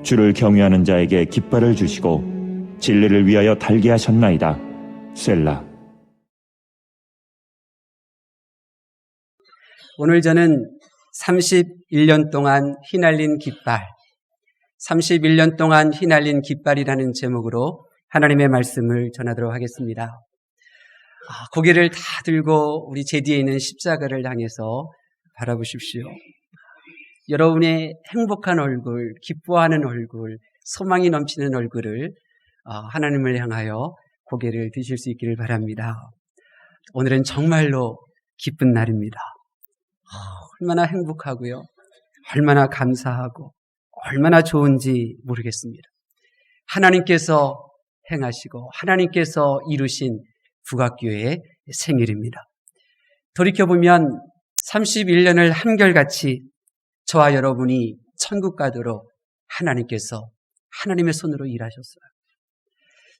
주를 경외하는 자에게 깃발을 주시고 진리를 위하여 달게 하셨나이다. 셀라. 오늘 저는 31년 동안 휘날린 깃발, 31년 동안 휘날린 깃발이라는 제목으로 하나님의 말씀을 전하도록 하겠습니다. 고개를 다 들고 우리 제 뒤에 있는 십자가를 향해서 바라보십시오. 여러분의 행복한 얼굴, 기뻐하는 얼굴, 소망이 넘치는 얼굴을 하나님을 향하여 고개를 드실 수 있기를 바랍니다. 오늘은 정말로 기쁜 날입니다. 얼마나 행복하고요. 얼마나 감사하고 얼마나 좋은지 모르겠습니다. 하나님께서 행하시고 하나님께서 이루신 북악교회의 생일입니다. 돌이켜보면 31년을 한결같이 저와 여러분이 천국 가도록 하나님께서 하나님의 손으로 일하셨어요.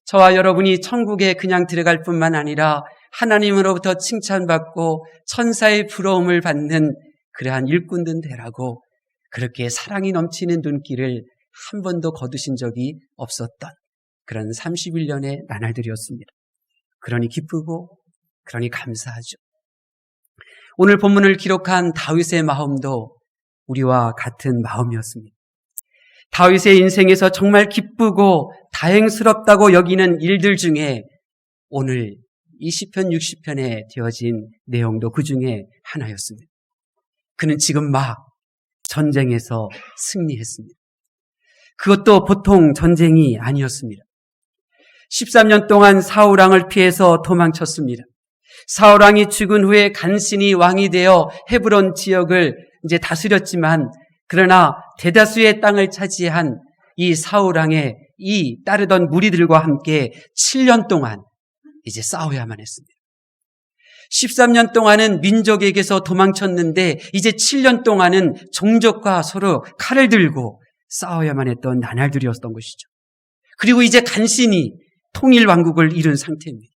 저와 여러분이 천국에 그냥 들어갈 뿐만 아니라 하나님으로부터 칭찬받고 천사의 부러움을 받는 그러한 일꾼들 되라고 그렇게 사랑이 넘치는 눈길을 한 번도 거두신 적이 없었던 그런 31년의 나날들이었습니다. 그러니 기쁘고 그러니 감사하죠. 오늘 본문을 기록한 다윗의 마음도 우리와 같은 마음이었습니다. 다윗의 인생에서 정말 기쁘고 다행스럽다고 여기는 일들 중에 오늘 이 시편 60편에 되어진 내용도 그 중에 하나였습니다. 그는 지금 막 전쟁에서 승리했습니다. 그것도 보통 전쟁이 아니었습니다. 13년 동안 사울왕을 피해서 도망쳤습니다. 사울왕이 죽은 후에 간신히 왕이 되어 헤브론 지역을 이제 다스렸지만 그러나 대다수의 땅을 차지한 이 사울왕의 이 따르던 무리들과 함께 7년 동안 이제 싸워야만 했습니다. 13년 동안은 민족에게서 도망쳤는데 이제 7년 동안은 종족과 서로 칼을 들고 싸워야만 했던 나날들이었던 것이죠. 그리고 이제 간신히 통일왕국을 이룬 상태입니다.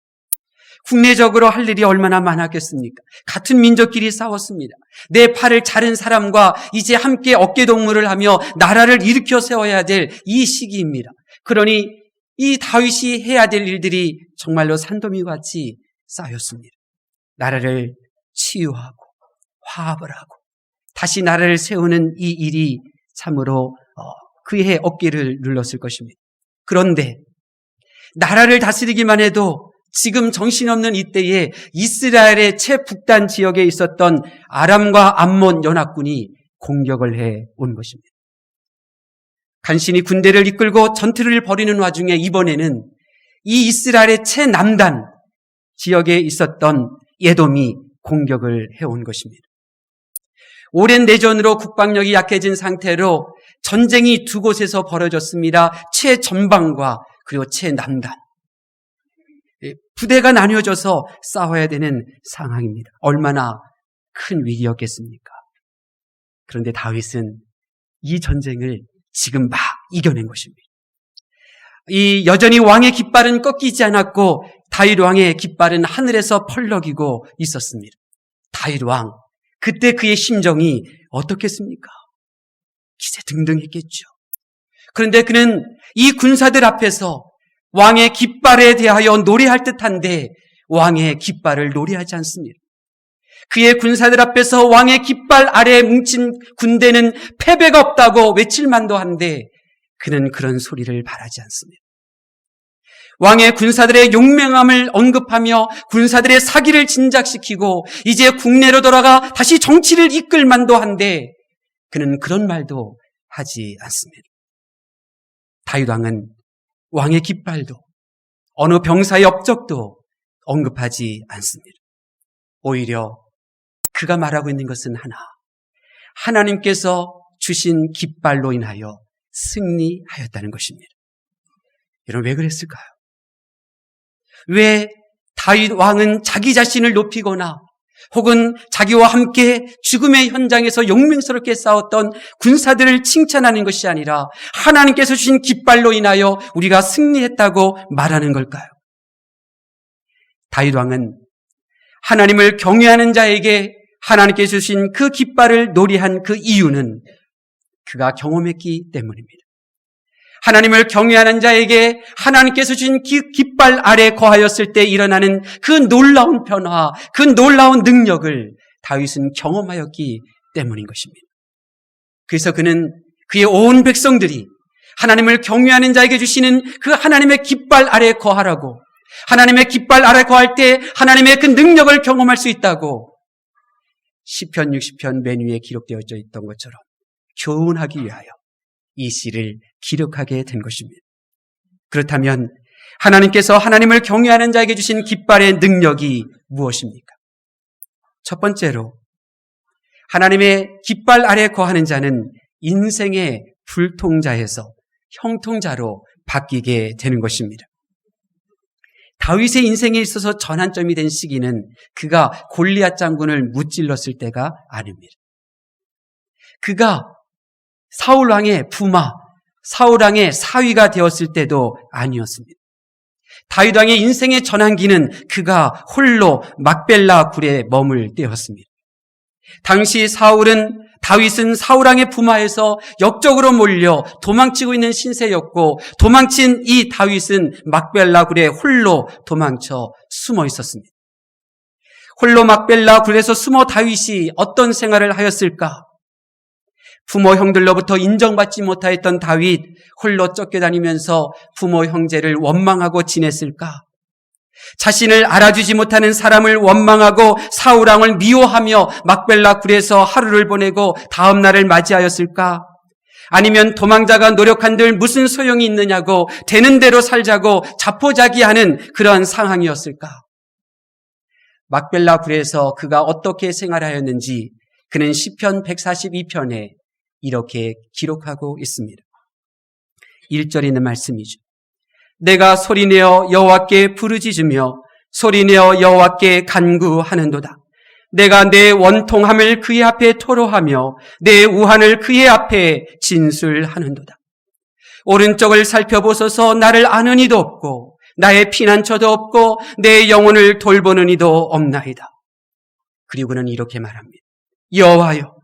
국내적으로 할 일이 얼마나 많았겠습니까? 같은 민족끼리 싸웠습니다. 내 팔을 자른 사람과 이제 함께 어깨동무를 하며 나라를 일으켜 세워야 될 이 시기입니다. 그러니 이 다윗이 해야 될 일들이 정말로 산더미같이 쌓였습니다. 나라를 치유하고 화합을 하고 다시 나라를 세우는 이 일이 참으로 그의 어깨를 눌렀을 것입니다. 그런데 나라를 다스리기만 해도 지금 정신없는 이때에 이스라엘의 최북단 지역에 있었던 아람과 암몬 연합군이 공격을 해온 것입니다. 간신히 군대를 이끌고 전투를 벌이는 와중에 이번에는 이 이스라엘의 최남단 지역에 있었던 에돔이 공격을 해온 것입니다. 오랜 내전으로 국방력이 약해진 상태로 전쟁이 두 곳에서 벌어졌습니다. 최전방과 그리고 최남단. 부대가 나뉘어져서 싸워야 되는 상황입니다. 얼마나 큰 위기였겠습니까? 그런데 다윗은 이 전쟁을 지금 막 이겨낸 것입니다. 이 여전히 왕의 깃발은 꺾이지 않았고 다윗 왕의 깃발은 하늘에서 펄럭이고 있었습니다. 다윗 왕, 그때 그의 심정이 어떻겠습니까? 기세등등했겠죠. 그런데 그는 이 군사들 앞에서 왕의 깃발에 대하여 노래할 듯한데 왕의 깃발을 노래하지 않습니다. 그의 군사들 앞에서 왕의 깃발 아래에 뭉친 군대는 패배가 없다고 외칠 만도 한데 그는 그런 소리를 바라지 않습니다. 왕의 군사들의 용맹함을 언급하며 군사들의 사기를 진작시키고 이제 국내로 돌아가 다시 정치를 이끌 만도 한데 그는 그런 말도 하지 않습니다. 다윗 왕은 왕의 깃발도 어느 병사의 업적도 언급하지 않습니다. 오히려 그가 말하고 있는 것은 하나님께서 주신 깃발로 인하여 승리하였다는 것입니다. 여러분 왜 그랬을까요? 왜 다윗 왕은 자기 자신을 높이거나 혹은 자기와 함께 죽음의 현장에서 용맹스럽게 싸웠던 군사들을 칭찬하는 것이 아니라 하나님께서 주신 깃발로 인하여 우리가 승리했다고 말하는 걸까요? 다윗 왕은 하나님을 경외하는 자에게 하나님께서 주신 그 깃발을 노래한 그 이유는 그가 경험했기 때문입니다. 하나님을 경외하는 자에게 하나님께서 주신 깃발 아래 거하였을 때 일어나는 그 놀라운 변화, 그 놀라운 능력을 다윗은 경험하였기 때문인 것입니다. 그래서 그는 그의 온 백성들이 하나님을 경외하는 자에게 주시는 그 하나님의 깃발 아래 거하라고, 하나님의 깃발 아래 거할 때 하나님의 그 능력을 경험할 수 있다고 시편 60편 맨 위에 기록되어 있던 것처럼 교훈하기 위하여 이 시를 기록하게 된 것입니다. 그렇다면 하나님께서 하나님을 경외하는 자에게 주신 깃발의 능력이 무엇입니까? 첫 번째로 하나님의 깃발 아래 거하는 자는 인생의 불통자에서 형통자로 바뀌게 되는 것입니다. 다윗의 인생에 있어서 전환점이 된 시기는 그가 골리앗 장군을 무찔렀을 때가 아닙니다. 그가 사울 왕의 부마, 사울 왕의 사위가 되었을 때도 아니었습니다. 다윗 왕의 인생의 전환기는 그가 홀로 막벨라 굴에 머물 때였습니다. 당시 다윗은 사울 왕의 부마에서 역적으로 몰려 도망치고 있는 신세였고, 도망친 이 다윗은 막벨라 굴에 홀로 도망쳐 숨어 있었습니다. 홀로 막벨라 굴에서 숨어 다윗이 어떤 생활을 하였을까? 부모 형들로부터 인정받지 못하였던 다윗, 홀로 쫓겨다니면서 부모 형제를 원망하고 지냈을까? 자신을 알아주지 못하는 사람을 원망하고 사울 왕을 미워하며 막벨라 굴에서 하루를 보내고 다음 날을 맞이하였을까? 아니면 도망자가 노력한들 무슨 소용이 있느냐고 되는 대로 살자고 자포자기하는 그러한 상황이었을까? 막벨라 굴에서 그가 어떻게 생활하였는지 그는 시편 142편에 이렇게 기록하고 있습니다. 1절에 있는 말씀이죠. 내가 소리내어 여호와께 부르짖으며 소리내어 여호와께 간구하는도다. 내가 내 원통함을 그의 앞에 토로하며 내 우한을 그의 앞에 진술하는도다. 오른쪽을 살펴보소서. 나를 아는 이도 없고 나의 피난처도 없고 내 영혼을 돌보는 이도 없나이다. 그리고는 이렇게 말합니다. 여호와여,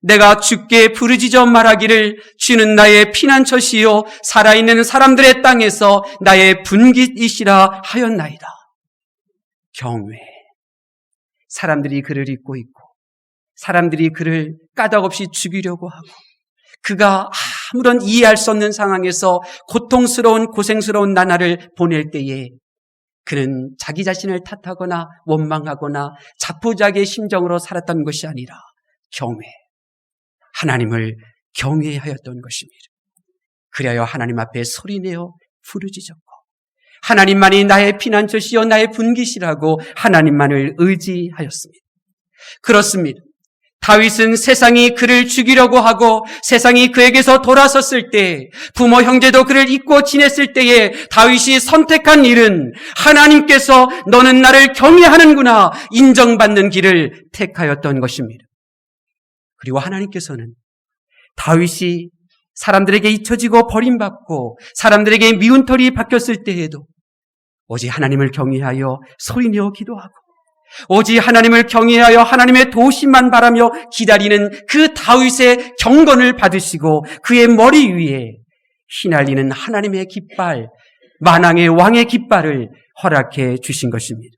내가 주께 부르짖어 말하기를 주는 나의 피난처시요 살아있는 사람들의 땅에서 나의 분깃이시라 하였나이다. 경외. 사람들이 그를 잊고 있고 사람들이 그를 까닭없이 죽이려고 하고 그가 아무런 이해할 수 없는 상황에서 고통스러운 고생스러운 나날을 보낼 때에 그는 자기 자신을 탓하거나 원망하거나 자포자기의 심정으로 살았던 것이 아니라 경외. 하나님을 경외하였던 것입니다. 그리하여 하나님 앞에 소리내어 부르짖었고 하나님만이 나의 피난처시요 나의 분깃이라고 하나님만을 의지하였습니다. 그렇습니다. 다윗은 세상이 그를 죽이려고 하고 세상이 그에게서 돌아섰을 때 부모 형제도 그를 잊고 지냈을 때에 다윗이 선택한 일은 하나님께서 너는 나를 경외하는구나 인정받는 길을 택하였던 것입니다. 그리고 하나님께서는 다윗이 사람들에게 잊혀지고 버림받고 사람들에게 미운 털이 박혔을 때에도 오직 하나님을 경외하여 소리내어 기도하고 오직 하나님을 경외하여 하나님의 도우심만 바라며 기다리는 그 다윗의 경건을 받으시고 그의 머리 위에 휘날리는 하나님의 깃발, 만왕의 왕의 깃발을 허락해 주신 것입니다.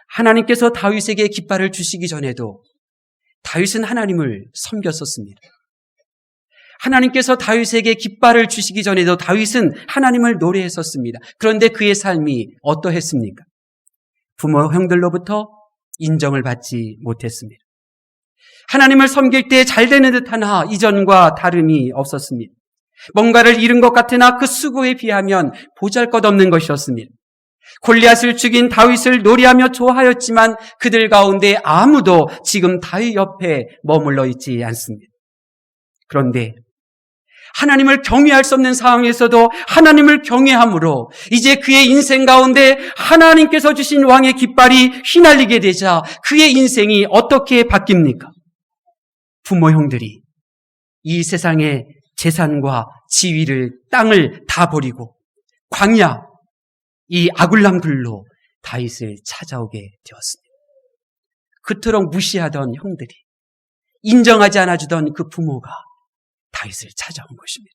하나님께서 다윗에게 깃발을 주시기 전에도 다윗은 하나님을 섬겼었습니다. 하나님께서 다윗에게 깃발을 주시기 전에도 다윗은 하나님을 노래했었습니다. 그런데 그의 삶이 어떠했습니까? 부모 형들로부터 인정을 받지 못했습니다. 하나님을 섬길 때 잘 되는 듯하나 이전과 다름이 없었습니다. 뭔가를 잃은 것 같으나 그 수고에 비하면 보잘것없는 것이었습니다. 골리앗을 죽인 다윗을 노래하며 좋아하였지만 그들 가운데 아무도 지금 다윗 옆에 머물러 있지 않습니다. 그런데 하나님을 경외할 수 없는 상황에서도 하나님을 경외함으로 이제 그의 인생 가운데 하나님께서 주신 왕의 깃발이 휘날리게 되자 그의 인생이 어떻게 바뀝니까? 부모 형들이 이 세상의 재산과 지위를 땅을 다 버리고 광야 이 아굴람 들로 다윗을 찾아오게 되었습니다. 그토록 무시하던 형들이 인정하지 않아주던 그 부모가 다윗을 찾아온 것입니다.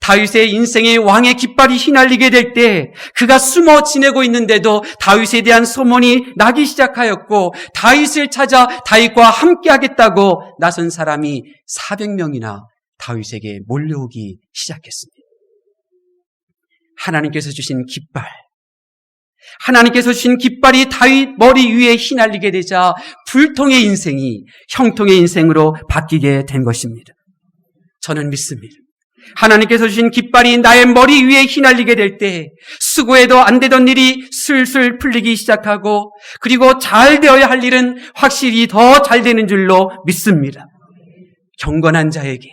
다윗의 인생에 왕의 깃발이 휘날리게 될 때 그가 숨어 지내고 있는데도 다윗에 대한 소문이 나기 시작하였고 다윗을 찾아 다윗과 함께 하겠다고 나선 사람이 400명이나 다윗에게 몰려오기 시작했습니다. 하나님께서 주신 깃발, 하나님께서 주신 깃발이 다윗 머리 위에 휘날리게 되자 불통의 인생이 형통의 인생으로 바뀌게 된 것입니다. 저는 믿습니다. 하나님께서 주신 깃발이 나의 머리 위에 휘날리게 될 때 수고해도 안 되던 일이 술술 풀리기 시작하고 그리고 잘 되어야 할 일은 확실히 더 잘 되는 줄로 믿습니다. 경건한 자에게,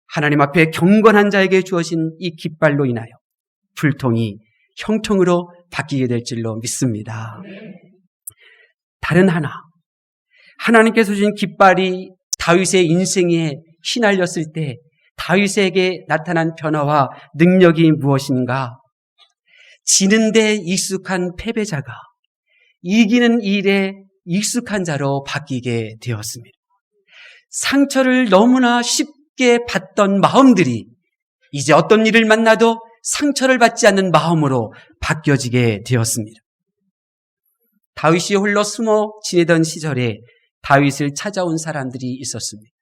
하나님 앞에 경건한 자에게 주어진 이 깃발로 인하여 불통이 형통으로 바뀌게 될 줄로 믿습니다. 다른 하나, 하나님께서 주신 깃발이 다윗의 인생에 휘날렸을 때 다윗에게 나타난 변화와 능력이 무엇인가? 지는 데 익숙한 패배자가 이기는 일에 익숙한 자로 바뀌게 되었습니다. 상처를 너무나 쉽게 받던 마음들이 이제 어떤 일을 만나도 상처를 받지 않는 마음으로 바뀌어지게 되었습니다. 다윗이 홀로 숨어 지내던 시절에 다윗을 찾아온 사람들이 있었습니다.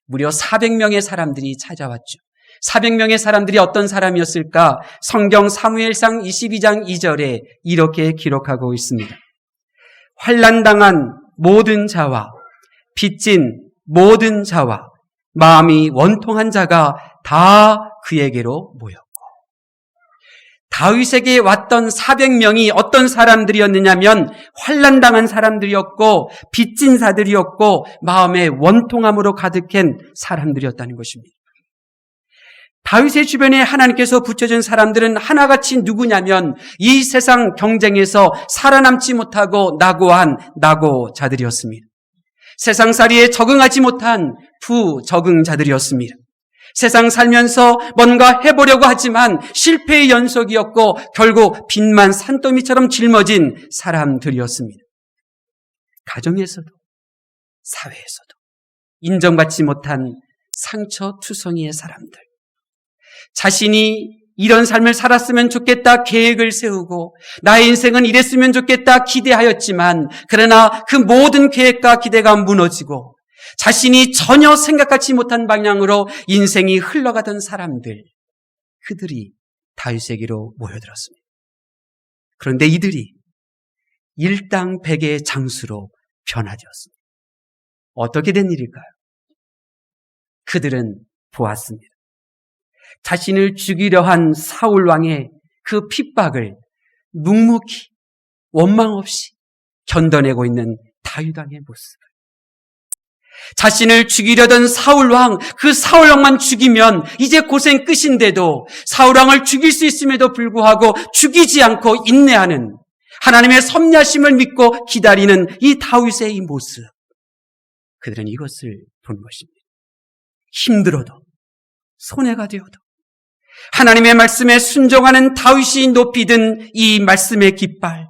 무려 400명의 사람들이 찾아왔죠. 400명의 사람들이 어떤 사람이었을까? 성경 사무엘상 22장 2절에 이렇게 기록하고 있습니다. 환난당한 모든 자와 빚진 모든 자와 마음이 원통한 자가 다 그에게로 모였고, 다윗에게 왔던 400명이 어떤 사람들이었느냐면 환난당한 사람들이었고 빚진 자들이었고 마음의 원통함으로 가득한 사람들이었다는 것입니다. 다윗의 주변에 하나님께서 붙여준 사람들은 하나같이 누구냐면 이 세상 경쟁에서 살아남지 못하고 낙오한 낙오자들이었습니다. 세상살이에 적응하지 못한 부적응자들이었습니다. 세상 살면서 뭔가 해보려고 하지만 실패의 연속이었고 결국 빚만 산더미처럼 짊어진 사람들이었습니다. 가정에서도 사회에서도 인정받지 못한 상처투성이의 사람들, 자신이 이런 삶을 살았으면 좋겠다 계획을 세우고 나의 인생은 이랬으면 좋겠다 기대하였지만 그러나 그 모든 계획과 기대가 무너지고 자신이 전혀 생각하지 못한 방향으로 인생이 흘러가던 사람들, 그들이 다윗에게로 모여들었습니다. 그런데 이들이 일당백의 장수로 변화되었습니다. 어떻게 된 일일까요? 그들은 보았습니다. 자신을 죽이려 한 사울 왕의 그 핍박을 묵묵히 원망 없이 견뎌내고 있는 다윗 왕의 모습을, 자신을 죽이려던 사울왕, 그 사울왕만 죽이면 이제 고생 끝인데도 사울왕을 죽일 수 있음에도 불구하고 죽이지 않고 인내하는 하나님의 섭리하심을 믿고 기다리는 이 다윗의 이 모습, 그들은 이것을 본 것입니다. 힘들어도 손해가 되어도 하나님의 말씀에 순종하는 다윗이 높이 든 이 말씀의 깃발,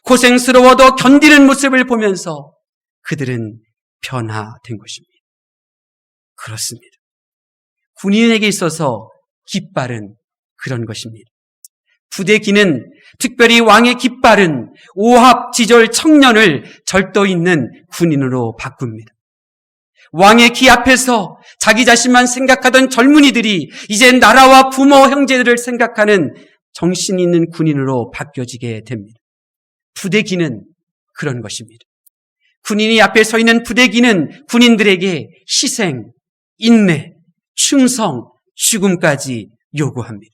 고생스러워도 견디는 모습을 보면서 그들은 변화된 것입니다. 그렇습니다. 군인에게 있어서 깃발은 그런 것입니다. 부대기는, 특별히 왕의 깃발은 오합지졸 청년을 절도 있는 군인으로 바꿉니다. 왕의 기 앞에서 자기 자신만 생각하던 젊은이들이 이제 나라와 부모, 형제들을 생각하는 정신 있는 군인으로 바뀌어지게 됩니다. 부대기는 그런 것입니다. 군인이 앞에 서 있는 부대기는 군인들에게 희생, 인내, 충성, 죽음까지 요구합니다.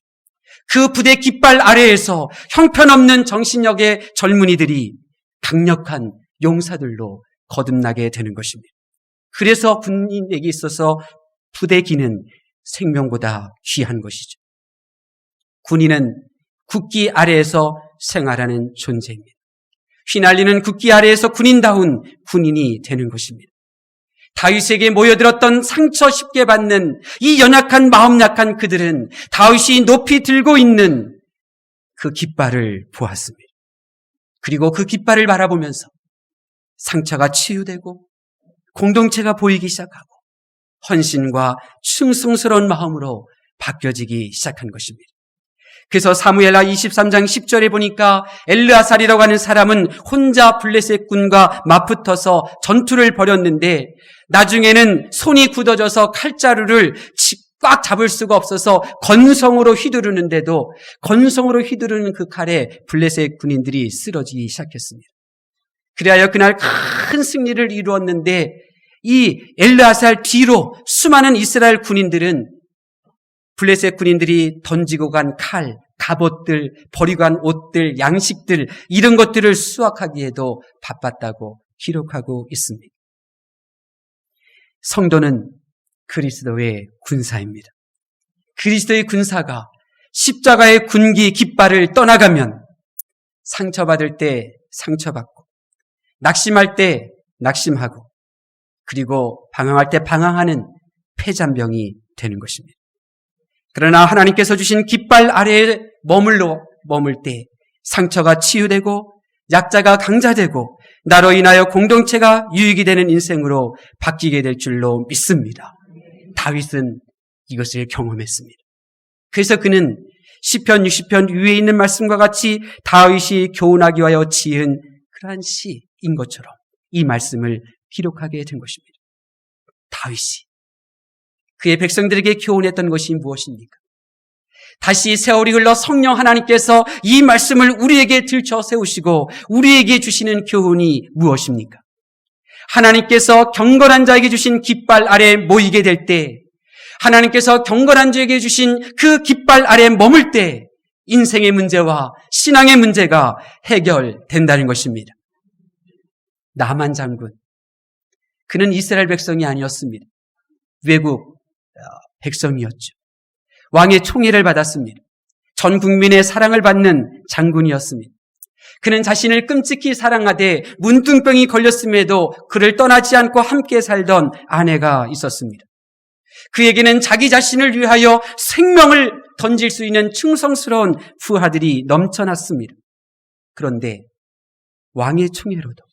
그 부대 깃발 아래에서 형편없는 정신력의 젊은이들이 강력한 용사들로 거듭나게 되는 것입니다. 그래서 군인에게 있어서 부대기는 생명보다 귀한 것이죠. 군인은 국기 아래에서 생활하는 존재입니다. 휘날리는 국기 아래에서 군인다운 군인이 되는 것입니다. 다윗에게 모여들었던 상처 쉽게 받는 이 연약한 마음 약한 그들은 다윗이 높이 들고 있는 그 깃발을 보았습니다. 그리고 그 깃발을 바라보면서 상처가 치유되고 공동체가 보이기 시작하고 헌신과 충성스러운 마음으로 바뀌어지기 시작한 것입니다. 그래서 사무엘하 23장 10절에 보니까 엘르아살이라고 하는 사람은 혼자 블레셋 군과 맞붙어서 전투를 벌였는데 나중에는 손이 굳어져서 칼자루를 꽉 잡을 수가 없어서 건성으로 휘두르는데도 건성으로 휘두르는 그 칼에 블레셋 군인들이 쓰러지기 시작했습니다. 그리하여 그날 큰 승리를 이루었는데 이 엘르아살 뒤로 수많은 이스라엘 군인들은 블레셋 군인들이 던지고 간 칼, 갑옷들, 버리고 간 옷들, 양식들 이런 것들을 수확하기에도 바빴다고 기록하고 있습니다. 성도는 그리스도의 군사입니다. 그리스도의 군사가 십자가의 군기 깃발을 떠나가면 상처받을 때 상처받고 낙심할 때 낙심하고 그리고 방황할 때 방황하는 패잔병이 되는 것입니다. 그러나 하나님께서 주신 깃발 아래에 머물 때 상처가 치유되고 약자가 강자되고 나로 인하여 공동체가 유익이 되는 인생으로 바뀌게 될 줄로 믿습니다. 다윗은 이것을 경험했습니다. 그래서 그는 시편 60편 위에 있는 말씀과 같이 다윗이 교훈하기 위하여 지은 그러한 시인 것처럼 이 말씀을 기록하게 된 것입니다. 다윗이 그의 백성들에게 교훈했던 것이 무엇입니까? 다시 세월이 흘러 성령 하나님께서 이 말씀을 우리에게 들쳐 세우시고 우리에게 주시는 교훈이 무엇입니까? 하나님께서 경건한 자에게 주신 깃발 아래 모이게 될 때, 하나님께서 경건한 자에게 주신 그 깃발 아래 머물 때 인생의 문제와 신앙의 문제가 해결된다는 것입니다. 나만 장군, 그는 이스라엘 백성이 아니었습니다. 외국 백성이었죠. 왕의 총애를 받았습니다. 전 국민의 사랑을 받는 장군이었습니다. 그는 자신을 끔찍히 사랑하되 문둥병이 걸렸음에도 그를 떠나지 않고 함께 살던 아내가 있었습니다. 그에게는 자기 자신을 위하여 생명을 던질 수 있는 충성스러운 부하들이 넘쳐났습니다. 그런데 왕의 총애로도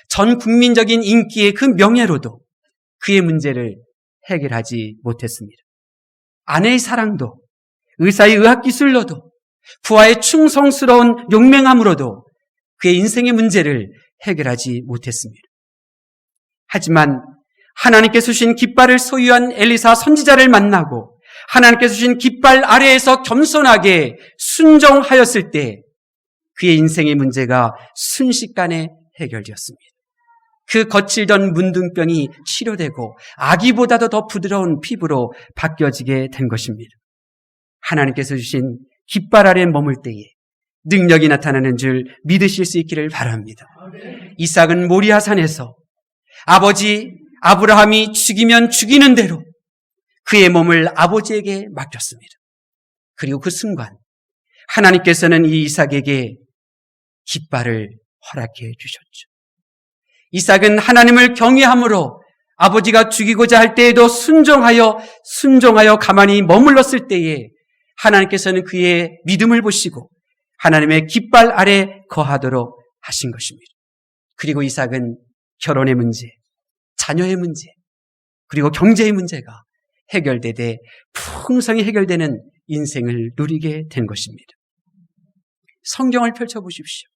전 국민적인 인기의 그 명예로도 그의 문제를 해결하지 못했습니다. 아내의 사랑도 의사의 의학기술로도 부하의 충성스러운 용맹함으로도 그의 인생의 문제를 해결하지 못했습니다. 하지만 하나님께서 주신 깃발을 소유한 엘리사 선지자를 만나고 하나님께서 주신 깃발 아래에서 겸손하게 순종하였을 때 그의 인생의 문제가 순식간에 해결되었습니다. 그 거칠던 문둥병이 치료되고 아기보다도 더 부드러운 피부로 바뀌어지게 된 것입니다. 하나님께서 주신 깃발 아래 머물 때에 능력이 나타나는 줄 믿으실 수 있기를 바랍니다. 이삭은 모리아산에서 아버지 아브라함이 죽이면 죽이는 대로 그의 몸을 아버지에게 맡겼습니다. 그리고 그 순간 하나님께서는 이 이삭에게 깃발을 허락해 주셨죠. 이삭은 하나님을 경외함으로 아버지가 죽이고자 할 때에도 순종하여 가만히 머물렀을 때에 하나님께서는 그의 믿음을 보시고 하나님의 깃발 아래 거하도록 하신 것입니다. 그리고 이삭은 결혼의 문제, 자녀의 문제, 그리고 경제의 문제가 해결되되 풍성히 해결되는 인생을 누리게 된 것입니다. 성경을 펼쳐보십시오.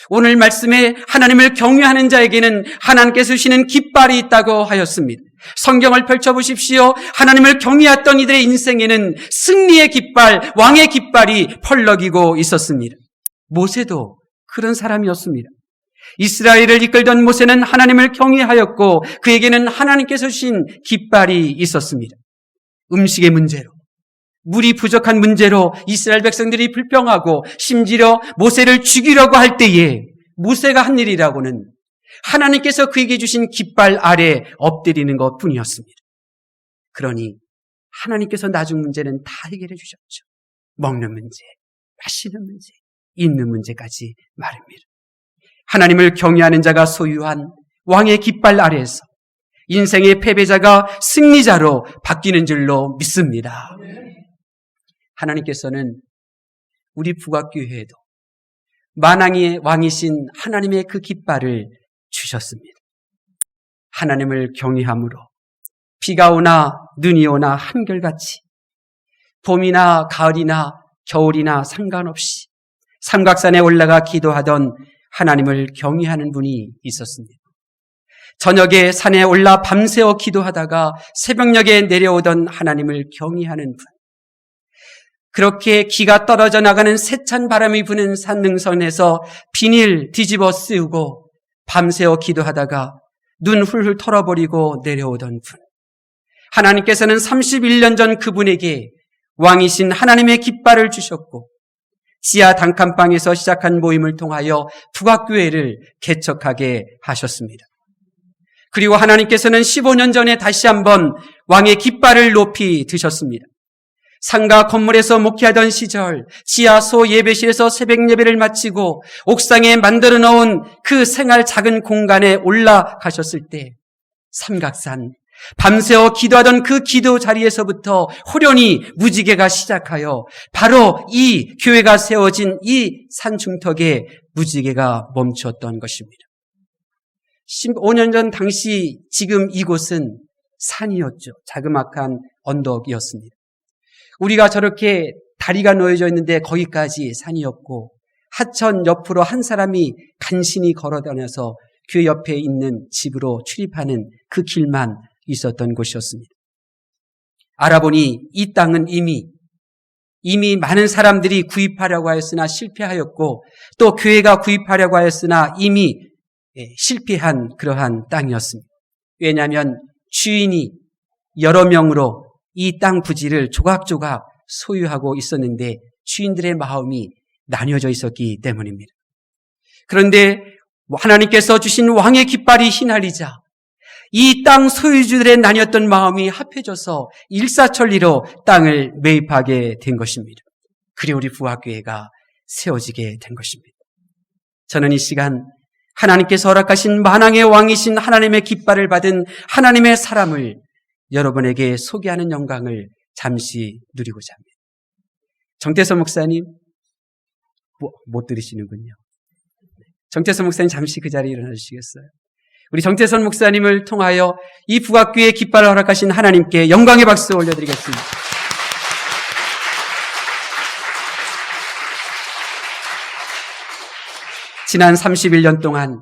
오늘 말씀에 하나님을 경외하는 자에게는 하나님께서 주시는 깃발이 있다고 하였습니다. 성경을 펼쳐보십시오. 하나님을 경외했던 이들의 인생에는 승리의 깃발, 왕의 깃발이 펄럭이고 있었습니다. 모세도 그런 사람이었습니다. 이스라엘을 이끌던 모세는 하나님을 경외하였고 그에게는 하나님께서 주신 깃발이 있었습니다. 음식의 문제로, 물이 부족한 문제로 이스라엘 백성들이 불평하고 심지어 모세를 죽이려고 할 때에 모세가 한 일이라고는 하나님께서 그에게 주신 깃발 아래 엎드리는 것뿐이었습니다. 그러니 하나님께서 나중 문제는 다 해결해 주셨죠. 먹는 문제, 마시는 문제, 입는 문제까지 말입니다. 하나님을 경외하는 자가 소유한 왕의 깃발 아래에서 인생의 패배자가 승리자로 바뀌는 줄로 믿습니다. 하나님께서는 우리 북악교회에도 만왕의 왕이신 하나님의 그 깃발을 주셨습니다. 하나님을 경외함으로 비가 오나 눈이 오나 한결같이 봄이나 가을이나 겨울이나 상관없이 삼각산에 올라가 기도하던 하나님을 경외하는 분이 있었습니다. 저녁에 산에 올라 밤새워 기도하다가 새벽녘에 내려오던 하나님을 경외하는 분. 그렇게 기가 떨어져 나가는 세찬 바람이 부는 산능선에서 비닐 뒤집어 쓰고 밤새워 기도하다가 눈 훌훌 털어버리고 내려오던 분. 하나님께서는 31년 전 그분에게 왕이신 하나님의 깃발을 주셨고 지하 단칸방에서 시작한 모임을 통하여 북악교회를 개척하게 하셨습니다. 그리고 하나님께서는 15년 전에 다시 한번 왕의 깃발을 높이 드셨습니다. 상가 건물에서 목회하던 시절 지하소 예배실에서 새벽 예배를 마치고 옥상에 만들어 놓은 그 생활 작은 공간에 올라가셨을 때 삼각산 밤새워 기도하던 그 기도 자리에서부터 호련히 무지개가 시작하여 바로 이 교회가 세워진 이 산 중턱에 무지개가 멈추었던 것입니다. 15년 전 당시 지금 이곳은 산이었죠. 자그마한 언덕이었습니다. 우리가 저렇게 다리가 놓여져 있는데 거기까지 산이었고 하천 옆으로 한 사람이 간신히 걸어다녀서 교회 옆에 있는 집으로 출입하는 그 길만 있었던 곳이었습니다. 알아보니 이 땅은 이미 많은 사람들이 구입하려고 하였으나 실패하였고 또 교회가 구입하려고 하였으나 이미 실패한 그러한 땅이었습니다. 왜냐하면 주인이 여러 명으로 이 땅 부지를 조각조각 소유하고 있었는데 주인들의 마음이 나뉘어져 있었기 때문입니다. 그런데 하나님께서 주신 왕의 깃발이 휘날리자 이 땅 소유주들의 나뉘었던 마음이 합해져서 일사천리로 땅을 매입하게 된 것입니다. 그리고 우리 부학교회가 세워지게 된 것입니다. 저는 이 시간 하나님께서 허락하신 만왕의 왕이신 하나님의 깃발을 받은 하나님의 사람을 여러분에게 소개하는 영광을 잠시 누리고자 합니다. 정태선 목사님, 못 들으시는군요. 정태선 목사님 잠시 그 자리에 일어나 주시겠어요? 우리 정태선 목사님을 통하여 이 북악교회의 깃발을 허락하신 하나님께 영광의 박수 올려드리겠습니다. 지난 31년 동안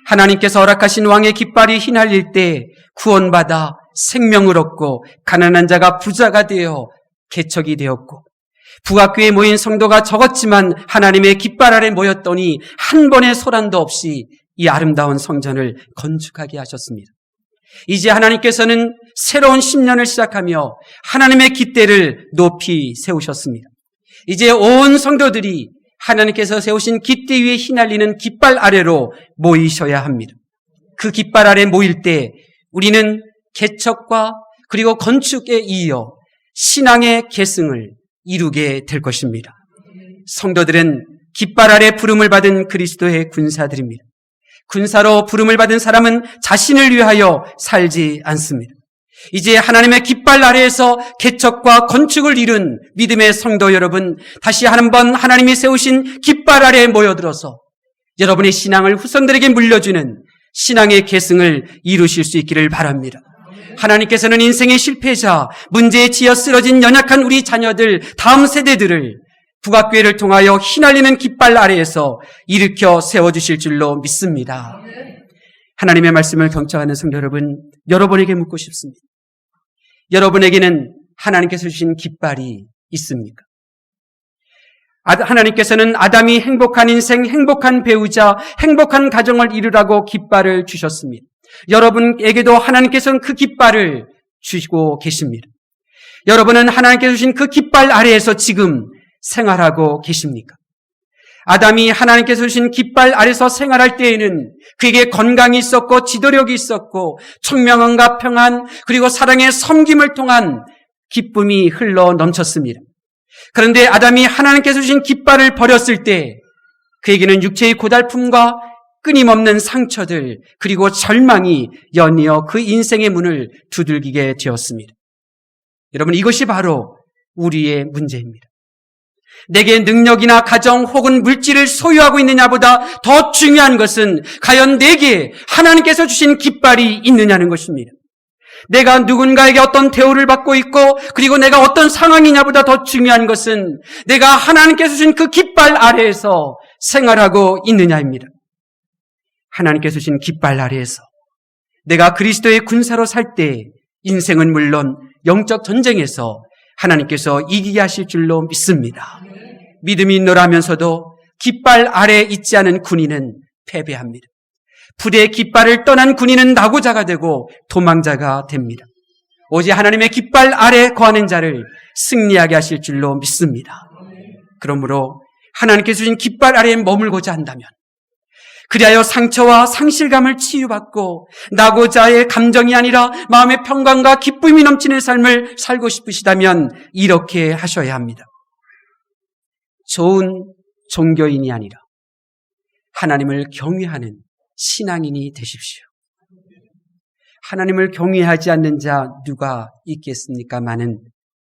하나님께서 허락하신 왕의 깃발이 휘날릴 때 구원받아 생명을 얻고 가난한 자가 부자가 되어 개척이 되었고 북악교회에 모인 성도가 적었지만 하나님의 깃발 아래 모였더니 한 번의 소란도 없이 이 아름다운 성전을 건축하게 하셨습니다. 이제 하나님께서는 새로운 10년을 시작하며 하나님의 깃대를 높이 세우셨습니다. 이제 온 성도들이 하나님께서 세우신 깃대 위에 휘날리는 깃발 아래로 모이셔야 합니다. 그 깃발 아래 모일 때 우리는 개척과 그리고 건축에 이어 신앙의 계승을 이루게 될 것입니다. 성도들은 깃발 아래 부름을 받은 그리스도의 군사들입니다. 군사로 부름을 받은 사람은 자신을 위하여 살지 않습니다. 이제 하나님의 깃발 아래에서 개척과 건축을 이룬 믿음의 성도 여러분, 다시 한번 하나님이 세우신 깃발 아래에 모여들어서 여러분의 신앙을 후손들에게 물려주는 신앙의 계승을 이루실 수 있기를 바랍니다. 하나님께서는 인생의 실패자, 문제에 지어 쓰러진 연약한 우리 자녀들, 다음 세대들을 북악교회를 통하여 휘날리는 깃발 아래에서 일으켜 세워주실 줄로 믿습니다. 하나님의 말씀을 경청하는 성도 여러분, 여러분에게 묻고 싶습니다. 여러분에게는 하나님께서 주신 깃발이 있습니까? 하나님께서는 아담이 행복한 인생, 행복한 배우자, 행복한 가정을 이루라고 깃발을 주셨습니다. 여러분에게도 하나님께서는 그 깃발을 주시고 계십니다. 여러분은 하나님께서 주신 그 깃발 아래에서 지금 생활하고 계십니까? 아담이 하나님께서 주신 깃발 아래서 생활할 때에는 그에게 건강이 있었고 지도력이 있었고 총명함과 평안 그리고 사랑의 섬김을 통한 기쁨이 흘러 넘쳤습니다. 그런데 아담이 하나님께서 주신 깃발을 버렸을 때 그에게는 육체의 고달픔과 끊임없는 상처들 그리고 절망이 연이어 그 인생의 문을 두들기게 되었습니다. 여러분, 이것이 바로 우리의 문제입니다. 내게 능력이나 가정 혹은 물질을 소유하고 있느냐보다 더 중요한 것은 과연 내게 하나님께서 주신 깃발이 있느냐는 것입니다. 내가 누군가에게 어떤 대우를 받고 있고 그리고 내가 어떤 상황이냐보다 더 중요한 것은 내가 하나님께서 주신 그 깃발 아래에서 생활하고 있느냐입니다. 하나님께서 주신 깃발 아래에서 내가 그리스도의 군사로 살 때 인생은 물론 영적 전쟁에서 하나님께서 이기게 하실 줄로 믿습니다. 믿음이 있노라면서도 깃발 아래에 있지 않은 군인은 패배합니다. 부대의 깃발을 떠난 군인은 낙오자가 되고 도망자가 됩니다. 오직 하나님의 깃발 아래 거하는 자를 승리하게 하실 줄로 믿습니다. 그러므로 하나님께서 주신 깃발 아래에 머물고자 한다면, 그리하여 상처와 상실감을 치유받고 낙오자의 감정이 아니라 마음의 평강과 기쁨이 넘치는 삶을 살고 싶으시다면 이렇게 하셔야 합니다. 좋은 종교인이 아니라 하나님을 경외하는 신앙인이 되십시오. 하나님을 경외하지 않는 자 누가 있겠습니까마는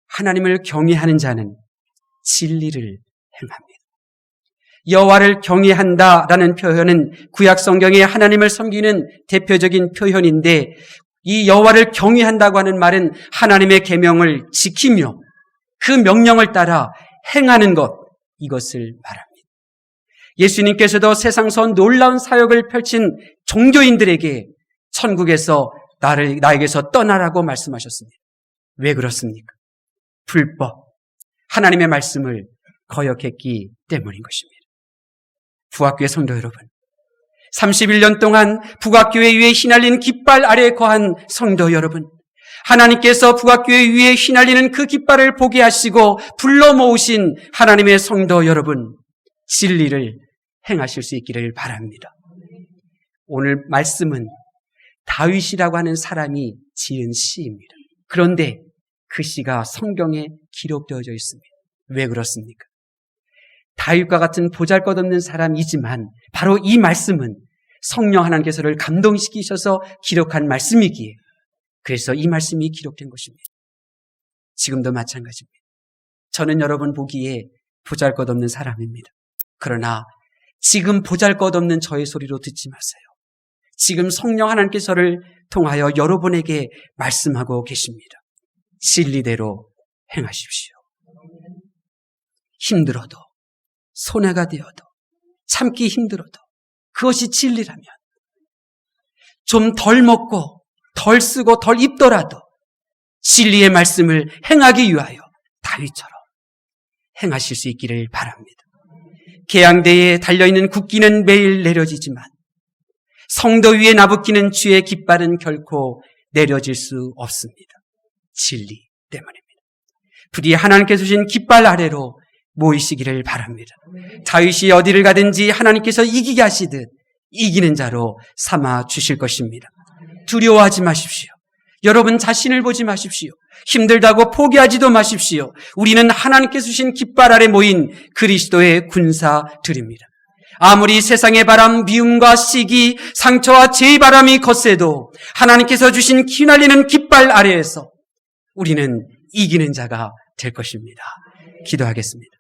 하나님을 경외하는 자는 진리를 행합니다. 여호와를 경외한다라는 표현은 구약 성경에 하나님을 섬기는 대표적인 표현인데, 이 여호와를 경외한다고 하는 말은 하나님의 계명을 지키며 그 명령을 따라 행하는 것, 이것을 말합니다. 예수님께서도 세상서 놀라운 사역을 펼친 종교인들에게 천국에서 나에게서 떠나라고 말씀하셨습니다. 왜 그렇습니까? 불법, 하나님의 말씀을 거역했기 때문인 것입니다. 부학교의 성도 여러분, 31년 동안 북악교회 위에 휘날린 깃발 아래에 거한 성도 여러분, 하나님께서 북악교회 위에 휘날리는 그 깃발을 보게 하시고 불러 모으신 하나님의 성도 여러분, 진리를 행하실 수 있기를 바랍니다. 오늘 말씀은 다윗이라고 하는 사람이 지은 시입니다. 그런데 그 시가 성경에 기록되어져 있습니다. 왜 그렇습니까? 다윗과 같은 보잘것없는 사람이지만 바로 이 말씀은 성령 하나님께서를 감동시키셔서 기록한 말씀이기에, 그래서 이 말씀이 기록된 것입니다. 지금도 마찬가지입니다. 저는 여러분 보기에 보잘것없는 사람입니다. 그러나 지금 보잘것없는 저의 소리로 듣지 마세요. 지금 성령 하나님께서를 통하여 여러분에게 말씀하고 계십니다. 진리대로 행하십시오. 힘들어도, 손해가 되어도, 참기 힘들어도, 그것이 진리라면 좀 덜 먹고 덜 쓰고 덜 입더라도 진리의 말씀을 행하기 위하여 다윗처럼 행하실 수 있기를 바랍니다. 계양대에 달려있는 국기는 매일 내려지지만 성도 위에 나부끼는 주의 깃발은 결코 내려질 수 없습니다. 진리 때문입니다. 부디 하나님께서 주신 깃발 아래로 모이시기를 바랍니다. 다윗이 어디를 가든지 하나님께서 이기게 하시듯 이기는 자로 삼아 주실 것입니다. 두려워하지 마십시오. 여러분 자신을 보지 마십시오. 힘들다고 포기하지도 마십시오. 우리는 하나님께서 주신 깃발 아래 모인 그리스도의 군사들입니다. 아무리 세상의 바람, 미움과 시기, 상처와 죄의 바람이 거세도 하나님께서 주신 휘날리는 깃발 아래에서 우리는 이기는 자가 될 것입니다. 기도하겠습니다.